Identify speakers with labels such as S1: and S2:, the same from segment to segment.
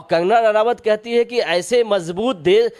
S1: और कंगना रनावत कहती है कि ऐसे मजबूत देश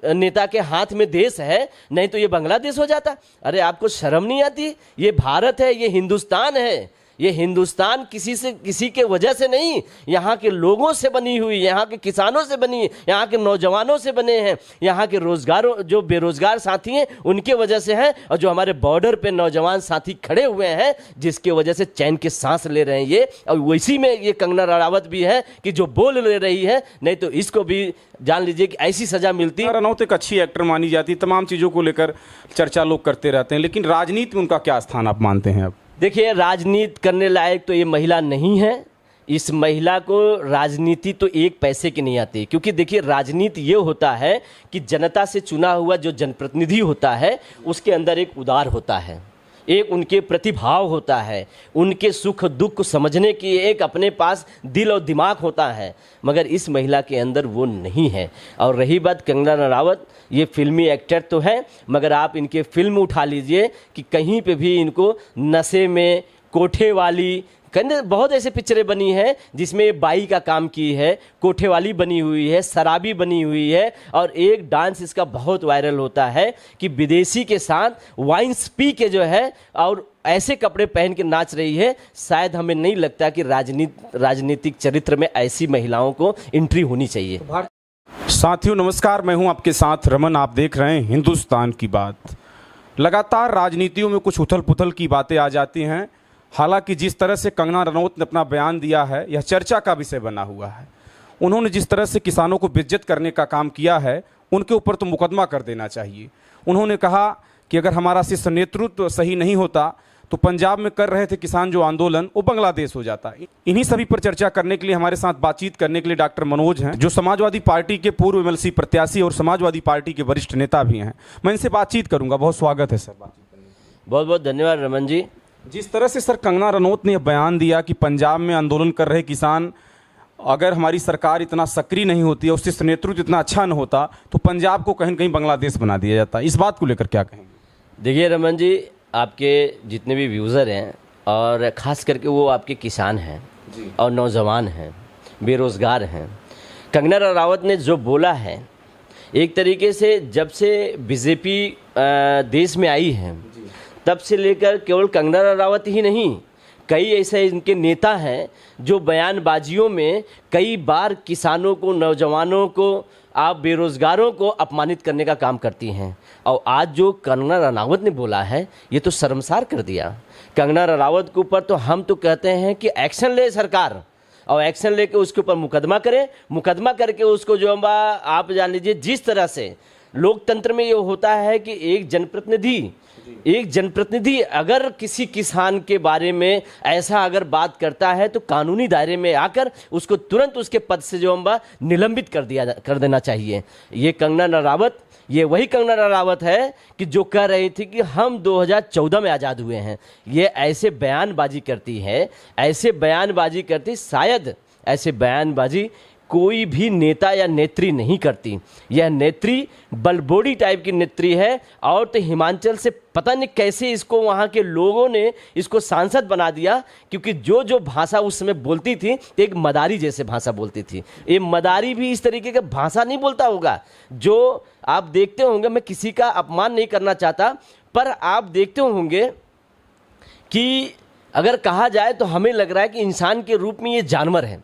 S1: नेता के हाथ में देश है, नहीं तो ये बांग्लादेश हो जाता। अरे आपको शर्म नहीं आती? ये भारत है, ये हिंदुस्तान है। ये हिंदुस्तान किसी के वजह से नहीं, यहाँ के लोगों से बनी हुई, यहाँ के किसानों से बनी, यहाँ के नौजवानों से बने हैं, यहाँ के रोजगारों जो बेरोजगार साथी हैं उनके वजह से हैं, और जो हमारे बॉर्डर पे नौजवान साथी खड़े हुए हैं जिसके वजह से चैन की सांस ले रहे हैं ये। और वैसी में ये कंगना रनावत भी है कि जो बोल ले रही है, नहीं तो इसको भी जान लीजिए कि ऐसी सजा मिलती।
S2: रनौत एक अच्छी एक्टर मानी जाती, तमाम चीज़ों को लेकर चर्चा लोग करते रहते हैं, लेकिन राजनीति में उनका क्या स्थान आप मानते हैं? अब
S1: देखिए, राजनीति करने लायक तो ये महिला नहीं है। इस महिला को राजनीति तो एक पैसे की नहीं आती, क्योंकि देखिए राजनीति ये होता है कि जनता से चुना हुआ जो जनप्रतिनिधि होता है उसके अंदर एक उदार होता है, एक उनके प्रतिभाव होता है, उनके सुख दुख को समझने की एक अपने पास दिल और दिमाग होता है, मगर इस महिला के अंदर वो नहीं है। और रही बात कंगना रनावत, ये फिल्मी एक्टर तो है, मगर आप इनके फिल्म उठा लीजिए कि कहीं पे भी इनको नशे में, कोठे वाली, बहुत ऐसे पिक्चरें बनी हैं जिसमें बाई का काम की है, कोठे वाली बनी हुई है, शराबी बनी हुई है। और एक डांस इसका बहुत वायरल होता है कि विदेशी के साथ वाइन्स पी के जो है और ऐसे कपड़े पहन के नाच रही है। शायद हमें नहीं लगता कि राजनीतिक चरित्र में ऐसी महिलाओं को एंट्री होनी चाहिए।
S2: साथियों नमस्कार, मैं हूं आपके साथ रमन। आप देख रहे हैं हिंदुस्तान की बात। लगातार राजनीतियों में कुछ उथल पुथल की बातें आ जाती हैं। हालांकि जिस तरह से कंगना रनौत ने अपना बयान दिया है यह चर्चा का विषय बना हुआ है। उन्होंने जिस तरह से किसानों को बेइज्जत करने का काम किया है, उनके ऊपर तो मुकदमा कर देना चाहिए। उन्होंने कहा कि अगर हमारा शीर्ष नेतृत्व सही नहीं होता तो पंजाब में कर रहे थे किसान जो आंदोलन, वो बांग्लादेश हो जाता। इन्हीं सभी पर चर्चा करने के लिए हमारे साथ बातचीत करने के लिए डॉक्टर मनोज हैं, जो समाजवादी पार्टी के पूर्व एमएलसी प्रत्याशी और समाजवादी पार्टी के वरिष्ठ नेता भी हैं। मैं इनसे बातचीत करूंगा। बहुत स्वागत है सर बातचीत करने में।
S1: बहुत बहुत धन्यवाद रमन जी।
S2: जिस तरह से सर कंगना रनौत ने बयान दिया कि पंजाब में आंदोलन कर रहे किसान, अगर हमारी सरकार इतना सक्रिय नहीं होती और उससे नेतृत्व इतना अच्छा न होता तो पंजाब को कहीं न कहीं बांग्लादेश बना दिया जाता, इस बात को लेकर क्या कहेंगे?
S1: देखिए रमन जी, आपके जितने भी व्यूज़र हैं और ख़ास करके वो आपके किसान हैं और नौजवान हैं, बेरोज़गार हैं, कंगना रनावत ने जो बोला है, एक तरीके से जब से बीजेपी देश में आई है तब से लेकर केवल कंगना रनावत ही नहीं, कई ऐसे इनके नेता हैं जो बयानबाजियों में कई बार किसानों को, नौजवानों को, आप बेरोज़गारों को अपमानित करने का काम करती हैं। और आज जो कंगना रनावत ने बोला है ये तो शर्मसार कर दिया। कंगना रनावत के ऊपर तो हम तो कहते हैं कि एक्शन ले सरकार, और एक्शन लेके उसके ऊपर मुकदमा करे, मुकदमा करके उसको जो आप जान लीजिए, जिस तरह से लोकतंत्र में ये होता है कि एक जनप्रतिनिधि अगर किसी किसान के बारे में ऐसा अगर बात करता है तो कानूनी दायरे में आकर उसको तुरंत उसके पद से जो निलंबित कर देना चाहिए। ये कंगना रनावत, ये वही कंगना रनावत है कि जो कह रही थी कि हम 2014 में आज़ाद हुए हैं। ये ऐसे बयानबाजी करती है, ऐसे बयानबाजी करती, शायद ऐसे बयानबाजी कोई भी नेता या नेत्री नहीं करती। यह नेत्री बलबोड़ी टाइप की नेत्री है। और तो हिमाचल से पता नहीं कैसे इसको वहाँ के लोगों ने इसको सांसद बना दिया, क्योंकि जो भाषा उस समय बोलती थी तो एक मदारी जैसे भाषा बोलती थी। ये मदारी भी इस तरीके का भाषा नहीं बोलता होगा जो आप देखते होंगे। मैं किसी का अपमान नहीं करना चाहता, पर आप देखते होंगे कि अगर कहा जाए तो हमें लग रहा है कि इंसान के रूप में ये जानवर है,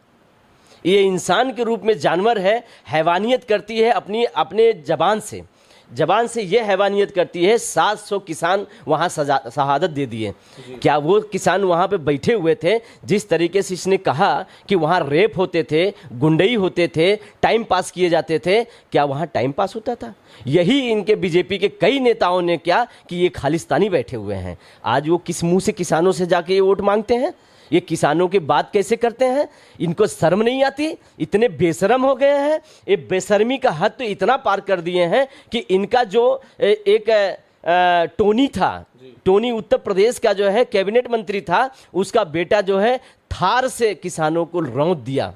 S1: ये इंसान के रूप में जानवर है, हैवानियत करती है अपने जबान से ये हैवानियत करती है। 700 किसान वहाँ शहादत दे दिए। क्या वो किसान वहाँ पे बैठे हुए थे? जिस तरीके से इसने कहा कि वहाँ रेप होते थे, गुंडई होते थे, टाइम पास किए जाते थे, क्या वहाँ टाइम पास होता था? यही इनके बीजेपी के कई नेताओं ने क्या कि ये खालिस्तानी बैठे हुए हैं। आज वो किस मुँह से किसानों से जाके ये वोट मांगते हैं? ये किसानों की बात कैसे करते हैं? इनको शर्म नहीं आती? इतने बेशरम हो गए हैं। ये बेशर्मी का हद तो इतना पार कर दिए हैं कि इनका जो एक टोनी था, टोनी उत्तर प्रदेश का जो है कैबिनेट मंत्री था, उसका बेटा जो है थार से किसानों को रौंद दिया।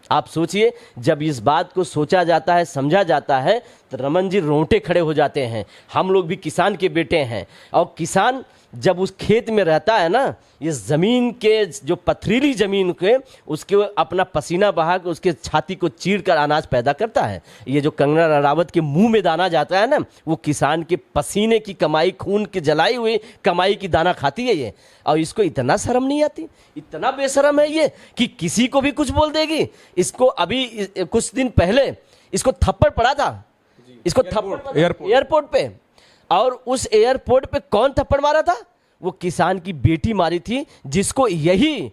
S1: आप सोचिए, जब इस बात को सोचा जाता है, समझा जाता है, तो रमन जी रोंगटे खड़े हो जाते हैं। हम लोग भी किसान के बेटे हैं और किसान जब उस खेत में रहता है ना, ये ज़मीन के जो पथरीली ज़मीन के उसके अपना पसीना बहा के उसके छाती को चीर कर अनाज पैदा करता है। ये जो कंगना रनावत के मुंह में दाना जाता है ना, वो किसान के पसीने की कमाई, खून की जलाई हुई कमाई की दाना खाती है ये। और इसको इतना शर्म नहीं आती, इतना बेशरम है ये कि किसी को भी कुछ बोल देगी। इसको अभी कुछ दिन पहले इसको थप्पड़ पड़ा था, इसको थप्पड़ एयरपोर्ट पे। और उस एयरपोर्ट पे कौन थप्पड़ मारा था? वो किसान की बेटी मारी थी, जिसको यही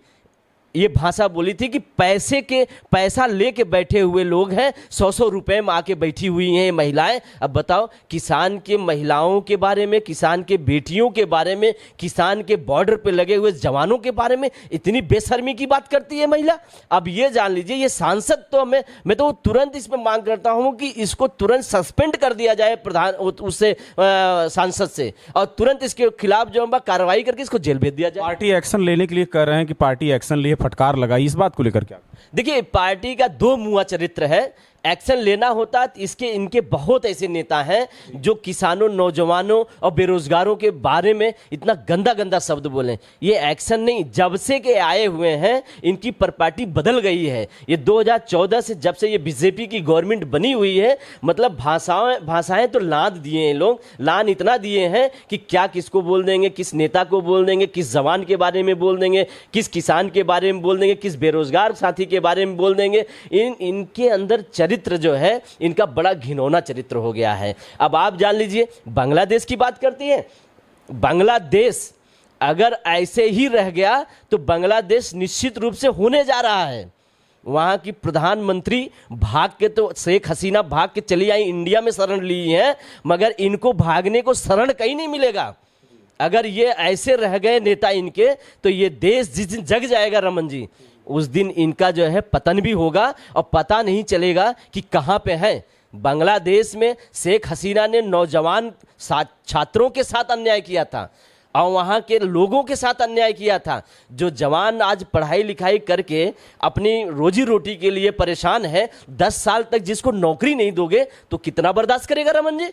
S1: ये भाषा बोली थी कि पैसा लेके बैठे हुए लोग हैं, 100-100 रुपए में आके बैठी हुई हैं ये महिलाएं। अब बताओ, किसान के महिलाओं के बारे में, किसान के बेटियों के बारे में, किसान के बॉर्डर पे लगे हुए जवानों के बारे में इतनी बेशर्मी की बात करती है महिला। अब ये जान लीजिए, ये सांसद तो मैं तो तुरंत इसमें मांग करता हूं कि इसको तुरंत सस्पेंड कर दिया जाए उससे सांसद से, और तुरंत इसके खिलाफ जो कार्रवाई करके इसको जेल भेज दिया जाए।
S2: पार्टी एक्शन लेने के लिए कह रहे हैं कि पार्टी एक्शन लिए, फटकार लगाई, इस बात को लेकर क्या?
S1: देखिए, पार्टी का दो मुआ चरित्र है। एक्शन लेना होता है इनके बहुत ऐसे नेता हैं जो किसानों, नौजवानों और बेरोजगारों के बारे में इतना गंदा गंदा शब्द बोले। ये एक्शन नहीं, जब से के आए हुए हैं इनकी प्रॉपर्टी बदल गई है। ये 2014 से जब से ये बीजेपी की गवर्नमेंट बनी हुई है, मतलब भाषाएं तो लाद दिए हैं लोग, लान इतना दिए हैं कि क्या किसको बोल देंगे, किस नेता को बोल देंगे, किस जवान के बारे में बोल देंगे, किस किसान के बारे में बोल देंगे, किस बेरोजगार साथी के बारे में बोल देंगे। इनके अंदर चरित्र जो है इनका बड़ा घिनौना चरित्र हो गया है। अब आप जान लीजिए, बांग्लादेश की बात करती है। बांग्लादेश अगर ऐसे ही रह गया तो बांग्लादेश निश्चित रूप से होने जा रहा है। वहां की प्रधानमंत्री भाग के, तो शेख हसीना भाग के चली आई, इंडिया में शरण ली है, मगर इनको भागने को शरण कहीं नहीं मिलेगा। अगर ये ऐसे रह गए नेता इनके, तो ये देश जिस दिन जग जाएगा रमन जी, उस दिन इनका जो है पतन भी होगा और पता नहीं चलेगा कि कहां पे है। बांग्लादेश में शेख हसीना ने नौजवान छात्रों के साथ अन्याय किया था और वहां के लोगों के साथ अन्याय किया था। जो जवान आज पढ़ाई लिखाई करके अपनी रोजी रोटी के लिए परेशान है, 10 साल तक जिसको नौकरी नहीं दोगे तो कितना बर्दाश्त करेगा रमन जी?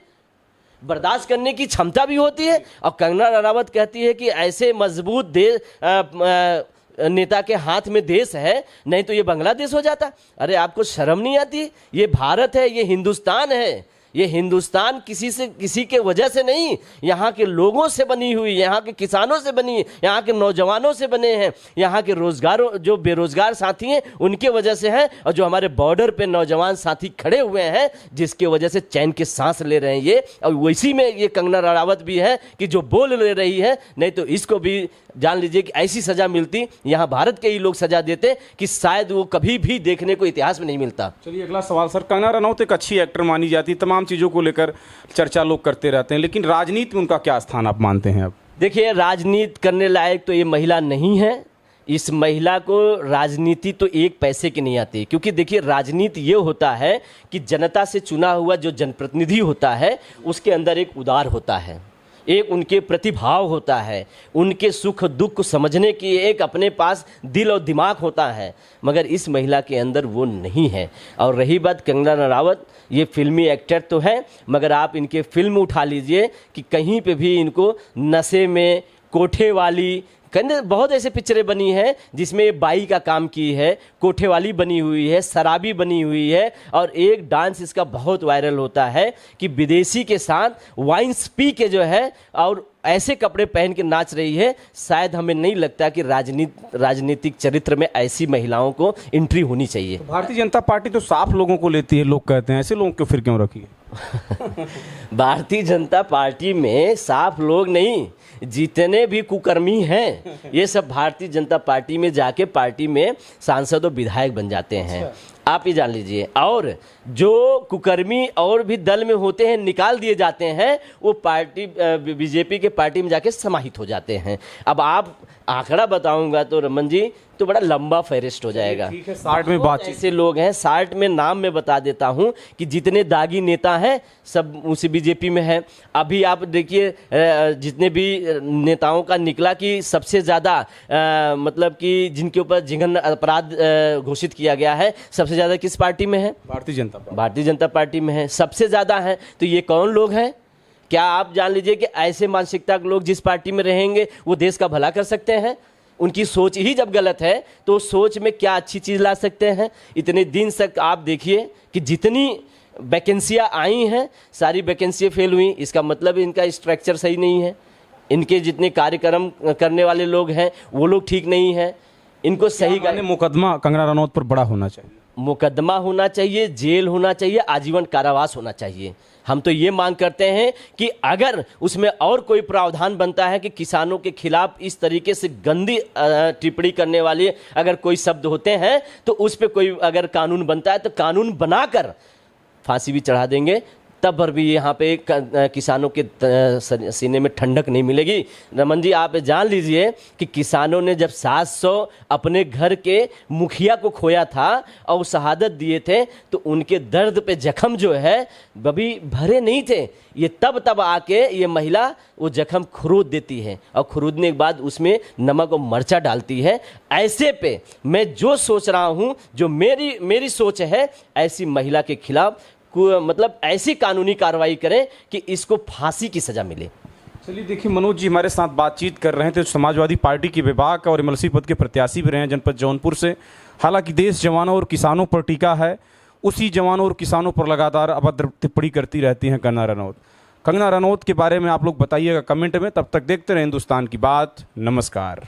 S1: बर्दाश्त करने की क्षमता भी होती है। और कंगना रनावत कहती है कि ऐसे मजबूत देश नेता के हाथ में देश है, नहीं तो ये बांग्लादेश हो जाता। अरे आपको शर्म नहीं आती? ये भारत है, ये हिंदुस्तान है। ये हिंदुस्तान किसी के वजह से नहीं, यहाँ के लोगों से बनी हुई, यहाँ के किसानों से बनी, यहाँ के नौजवानों से बने हैं, यहाँ के रोजगारों, जो बेरोजगार साथी हैं उनके वजह से है, और जो हमारे बॉर्डर पे नौजवान साथी खड़े हुए हैं जिसके वजह से चैन के सांस ले रहे हैं ये। और वैसी में ये कंगना रनावत भी है कि जो बोल ले रही है, नहीं तो इसको भी जान लीजिए कि ऐसी सजा मिलती, यहाँ भारत के ही लोग सजा देते कि शायद वो कभी भी देखने को इतिहास में नहीं मिलता।
S2: चलिए अगला सवाल सर, कंगना रनावत एक अच्छी एक्टर मानी जाती है, तमाम चीज़ों को लेकर चर्चा लोग करते रहते हैं, लेकिन राजनीति में उनका क्या स्थान आप मानते हैं? अब
S1: देखिए, राजनीति करने लायक तो ये महिला नहीं है। इस महिला को राजनीति तो एक पैसे की नहीं आती, क्योंकि देखिए राजनीति ये होता है कि जनता से चुना हुआ जो जनप्रतिनिधि होता है उसके अंदर एक उदार होता है, एक उनके प्रतिभाव होता है, उनके सुख दुख को समझने की एक अपने पास दिल और दिमाग होता है, मगर इस महिला के अंदर वो नहीं है। और रही बात कंगना रनावत, ये फिल्मी एक्टर तो है, मगर आप इनके फिल्म उठा लीजिए कि कहीं पे भी इनको नशे में, कोठे वाली, बहुत ऐसे पिक्चरें बनी हैं जिसमें बाई का काम की है, कोठे वाली बनी हुई है, शराबी बनी हुई है। और एक डांस इसका बहुत वायरल होता है कि विदेशी के साथ वाइन्स पी के जो है और ऐसे कपड़े पहन के नाच रही है। शायद हमें नहीं लगता कि राजनीतिक चरित्र में ऐसी महिलाओं को एंट्री होनी चाहिए।
S2: भारतीय जनता पार्टी तो साफ लोगों को लेती है, लोग कहते हैं, ऐसे लोगों को फिर क्यों रखी है?
S1: भारतीय जनता पार्टी में साफ लोग नहीं, जितने भी कुकर्मी हैं ये सब भारतीय जनता पार्टी में जाके पार्टी में सांसद और विधायक बन जाते हैं। आप ही जान लीजिए। और जो कुकर्मी और भी दल में होते हैं निकाल दिए जाते हैं, वो पार्टी बीजेपी के पार्टी में जाके समाहित हो जाते हैं। अब आप आंकड़ा बताऊंगा तो रमन जी तो बड़ा लंबा फहरिस्त हो जाएगा।
S2: ठीक है, 60 में बात,
S1: ऐसे लोग हैं, 60 में नाम में बता देता हूं कि जितने दागी नेता हैं सब उसी बीजेपी में है। अभी आप देखिए जितने भी नेताओं का निकला कि सबसे ज़्यादा मतलब कि जिनके ऊपर जिघन अपराध घोषित किया गया है, सबसे ज़्यादा किस पार्टी में है?
S2: भारतीय जनता
S1: पार्टी में है, सबसे ज़्यादा है। तो ये कौन लोग हैं? क्या आप जान लीजिए कि ऐसे मानसिकता के लोग जिस पार्टी में रहेंगे वो देश का भला कर सकते हैं? उनकी सोच ही जब गलत है तो उस सोच में क्या अच्छी चीज़ ला सकते हैं? इतने दिन तक आप देखिए कि जितनी वैकेंसियाँ आई हैं सारी वैकेंसियाँ फेल हुई। इसका मतलब इनका स्ट्रक्चर सही नहीं है, इनके जितने कार्यक्रम करने वाले लोग हैं वो लोग ठीक नहीं हैं। इनको सही
S2: मुकदमा कंगना रनौत पर बड़ा होना चाहिए,
S1: मुकदमा होना चाहिए, जेल होना चाहिए, आजीवन कारावास होना चाहिए। हम तो ये मांग करते हैं कि अगर उसमें और कोई प्रावधान बनता है कि किसानों के खिलाफ इस तरीके से गंदी टिप्पणी करने वाले अगर कोई शब्द होते हैं तो उस पर कोई अगर कानून बनता है तो कानून बनाकर फांसी भी चढ़ा देंगे, तब पर भी यहाँ पे किसानों के सीने में ठंडक नहीं मिलेगी। रमन जी, आप जान लीजिए कि किसानों ने जब 700 अपने घर के मुखिया को खोया था और शहादत दिए थे तो उनके दर्द पे जख्म जो है अभी भरे नहीं थे। ये तब आके ये महिला वो जख्म खुरूद देती है और खुरूदने के बाद उसमें नमक और मर्चा डालती है। ऐसे पे मैं जो सोच रहा हूँ, जो मेरी सोच है, ऐसी महिला के खिलाफ मतलब ऐसी कानूनी कार्रवाई करें कि इसको फांसी की सजा मिले।
S2: चलिए देखिए, मनोज जी हमारे साथ बातचीत कर रहे थे, समाजवादी पार्टी के विभाग और एमएलसी पद के प्रत्याशी भी रहे हैं जनपद जौनपुर से। हालांकि देश जवानों और किसानों पर टीका है, उसी जवानों और किसानों पर लगातार अभद्र टिप्पणी करती रहती हैं कंगना रनौत। कंगना रनौत के बारे में आप लोग बताइएगा कमेंट में। तब तक देखते रहे हिंदुस्तान की बात। नमस्कार।